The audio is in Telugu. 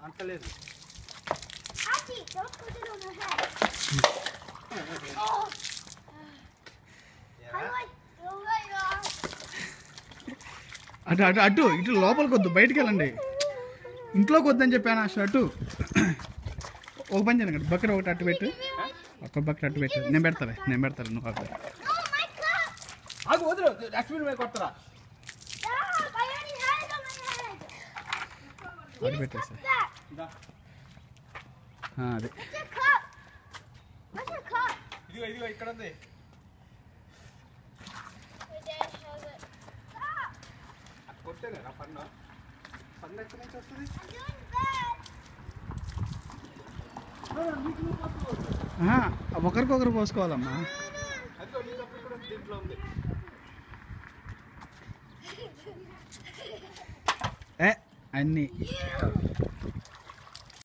అంటలేదు. అటు అటు అటు ఇటు లోపలికి వద్దు, బయటికి వెళ్ళండి. ఇంట్లోకి వద్దని చెప్పాను అసలు. అటు ఒక పని చేయను, బకెట్ ఒకటి అట్టు పెట్టు, ఒక బకెట్ అట్టు పెట్టు. నేను పెడతాను నువ్వు అక్కడ వదిలే. డస్ట్బిన్ మీద కొడతారా? అటు పెట్టేసా. అదే ఇదిగో ఇక్కడ ఉంది. కొట్టేలేరా పన్ను? పన్ను ఎక్కడి నుంచి వస్తుంది? ఒకరికొకరు పోసుకోవాలమ్మా. దీంట్లో ఉంది. అన్నీ